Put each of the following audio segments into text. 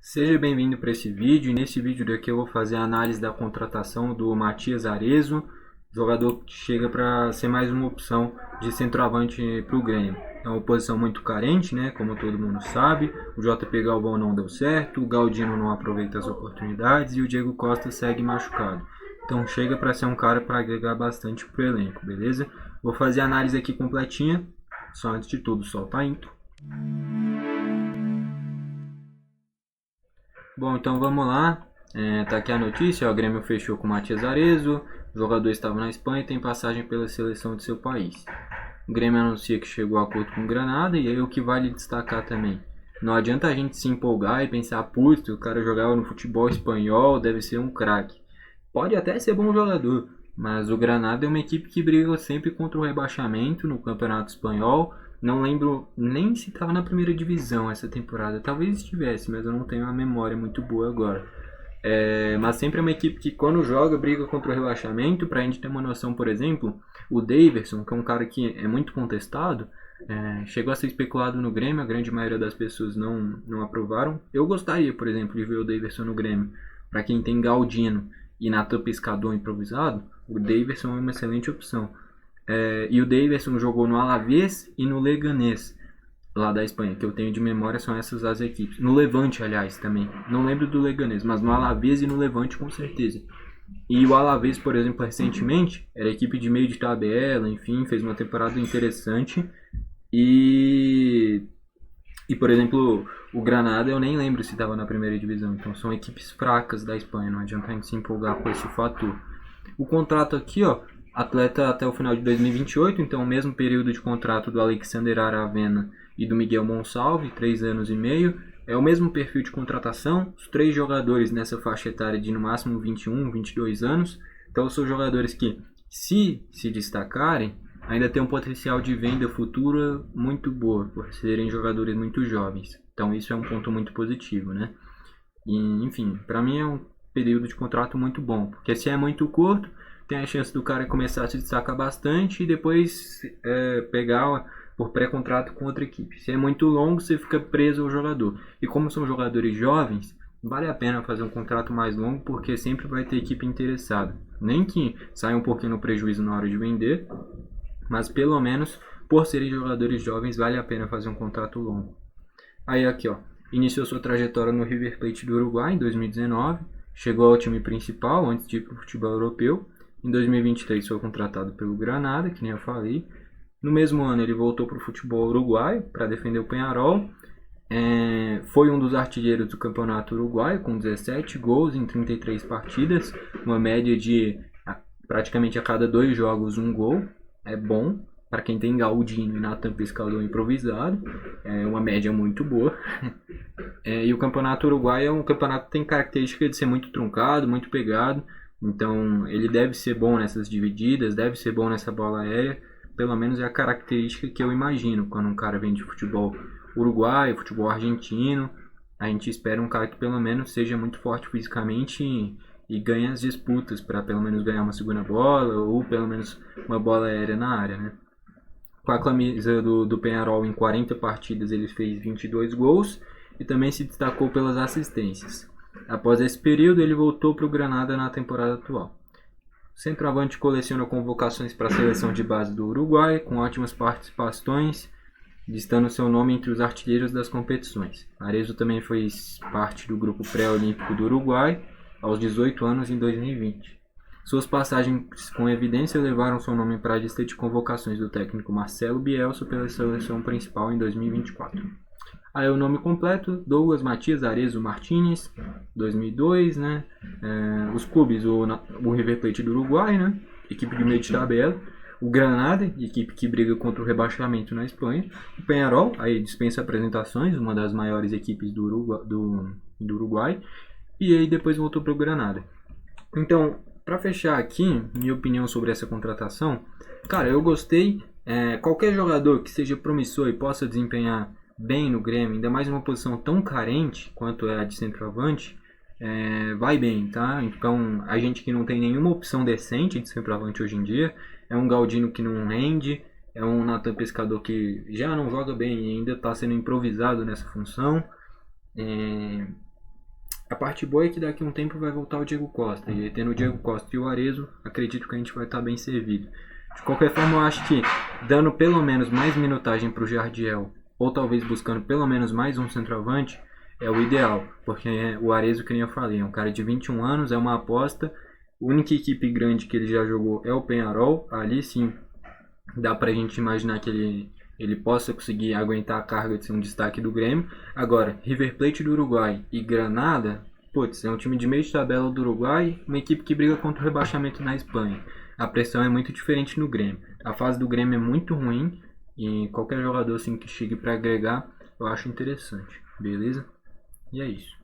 Seja bem-vindo para esse vídeo. E nesse vídeo daqui eu vou fazer a análise da contratação do Matias Arezzo, jogador que chega para ser mais uma opção de centroavante para o Grêmio. É uma posição muito carente, né? Como todo mundo sabe. O JP Galvão não deu certo, o Galdino não aproveita as oportunidades e o Diego Costa segue machucado. Então chega para ser um cara para agregar bastante para o elenco, beleza? Vou fazer a análise aqui completinha. Só antes de tudo, solta a intro. Bom, então vamos lá. Tá aqui a notícia, ó, o Grêmio fechou com o Matias Arezzo, o jogador estava na Espanha e tem passagem pela seleção de seu país. O Grêmio anuncia que chegou a acordo com o Granada e aí o que vale destacar também. Não adianta a gente se empolgar e pensar, putz, o cara jogava no futebol espanhol, deve ser um craque. Pode até ser bom jogador, mas o Granada é uma equipe que briga sempre contra o rebaixamento no Campeonato Espanhol. Não lembro nem se estava na primeira divisão essa temporada. Talvez estivesse, mas eu não tenho uma memória muito boa agora. Mas sempre é uma equipe que quando joga briga contra o rebaixamento. Pra gente ter uma noção, por exemplo, o Daverson, que é um cara que é muito contestado, chegou a ser especulado no Grêmio. A grande maioria das pessoas não aprovaram. Eu gostaria, por exemplo, de ver o Daverson no Grêmio. Para quem tem Galdino e Natan Pescador improvisado, o Daverson é uma excelente opção. E o Daverson jogou no Alavés e no Leganés, lá da Espanha, que eu tenho de memória são essas as equipes. No Levante, aliás, também. Não lembro do Leganés, mas no Alavés e no Levante com certeza. E o Alavés, por exemplo, recentemente, era equipe de meio de tabela, enfim, fez uma temporada interessante. E por exemplo, o Granada eu nem lembro se estava na primeira divisão. Então são equipes fracas da Espanha, não adianta a gente se empolgar com esse fator. O contrato aqui, ó, atleta até o final de 2028, então o mesmo período de contrato do Alexander Aravena e do Miguel Monsalve, 3 anos e meio. É o mesmo perfil de contratação, os 3 jogadores nessa faixa etária de no máximo 21, 22 anos. Então são jogadores que, se destacarem, ainda tem um potencial de venda futura muito boa, por serem jogadores muito jovens. Então isso é um ponto muito positivo, né? E, enfim, para mim é um período de contrato muito bom, porque se é muito curto, tem a chance do cara começar a se destacar bastante e depois pegar por pré-contrato com outra equipe. Se é muito longo, você fica preso ao jogador. E como são jogadores jovens, vale a pena fazer um contrato mais longo, porque sempre vai ter equipe interessada. Nem que saia um pouquinho no prejuízo na hora de vender, mas pelo menos por serem jogadores jovens vale a pena fazer um contrato longo. Aí aqui, ó, iniciou sua trajetória no River Plate do Uruguai em 2019, chegou ao time principal antes de ir para o futebol europeu. Em 2023 foi contratado pelo Granada, que nem eu falei. No mesmo ano ele voltou para o futebol uruguaio para defender o Peñarol. Foi um dos artilheiros do campeonato uruguaio com 17 gols em 33 partidas, uma média de praticamente a cada 2 jogos um gol. É bom para quem tem Galdino e Natan Pescador improvisado, é uma média muito boa. E o campeonato uruguaio é um campeonato que tem característica de ser muito truncado, muito pegado. Então ele deve ser bom nessas divididas, deve ser bom nessa bola aérea. Pelo menos é a característica que eu imagino quando um cara vem de futebol uruguaio, futebol argentino. A gente espera um cara que pelo menos seja muito forte fisicamente e ganhe as disputas para pelo menos ganhar uma segunda bola ou pelo menos uma bola aérea na área, né? Com a camisa do Peñarol em 40 partidas ele fez 22 gols e também se destacou pelas assistências. Após esse período, ele voltou para o Granada na temporada atual. O centroavante coleciona convocações para a seleção de base do Uruguai, com ótimas participações, listando seu nome entre os artilheiros das competições. Arezzo também fez parte do grupo pré-olímpico do Uruguai, aos 18 anos em 2020. Suas passagens com evidência levaram seu nome para a lista de convocações do técnico Marcelo Bielsa pela seleção principal em 2024. Aí o nome completo, Douglas Matias Arezzo Martínez, 2002, né? Os clubes, o River Plate do Uruguai, né? Equipe de meio de tabela. O Granada, equipe que briga contra o rebaixamento na Espanha. O Peñarol, aí dispensa apresentações, uma das maiores equipes do Uruguai. E aí depois voltou para o Granada. Então, para fechar aqui, minha opinião sobre essa contratação, cara, eu gostei. Qualquer jogador que seja promissor e possa desempenhar bem no Grêmio, ainda mais uma posição tão carente quanto é a de centroavante, vai bem, tá? Então, a gente que não tem nenhuma opção decente de centroavante hoje em dia, é um Galdino que não rende, é um Natan Pescador que já não joga bem e ainda está sendo improvisado nessa função. A parte boa é que daqui a um tempo vai voltar o Diego Costa. E aí, tendo o Diego Costa e o Arezzo, acredito que a gente vai estar bem servido. De qualquer forma, eu acho que dando pelo menos mais minutagem para o Jardiel, ou talvez buscando pelo menos mais um centroavante, é o ideal. Porque o Arezzo, que nem eu falei, é um cara de 21 anos, é uma aposta. A única equipe grande que ele já jogou é o Peñarol. Ali sim, dá pra gente imaginar que ele possa conseguir aguentar a carga de ser um destaque do Grêmio. Agora, River Plate do Uruguai e Granada, putz, é um time de meio de tabela do Uruguai, uma equipe que briga contra o rebaixamento na Espanha. A pressão é muito diferente no Grêmio. A fase do Grêmio é muito ruim e qualquer jogador assim que chegue para agregar, eu acho interessante, beleza? E é isso.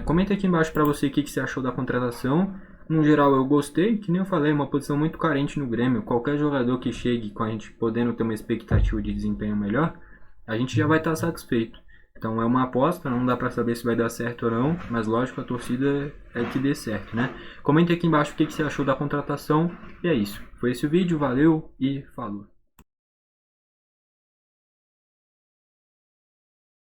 Comenta aqui embaixo para você o que você achou da contratação. No geral eu gostei, que nem eu falei, é uma posição muito carente no Grêmio. Qualquer jogador que chegue com a gente podendo ter uma expectativa de desempenho melhor, a gente já vai estar satisfeito. Então é uma aposta, não dá para saber se vai dar certo ou não, mas lógico, a torcida é que dê certo, né? Comenta aqui embaixo o que você achou da contratação. E é isso. Foi esse o vídeo, valeu e falou.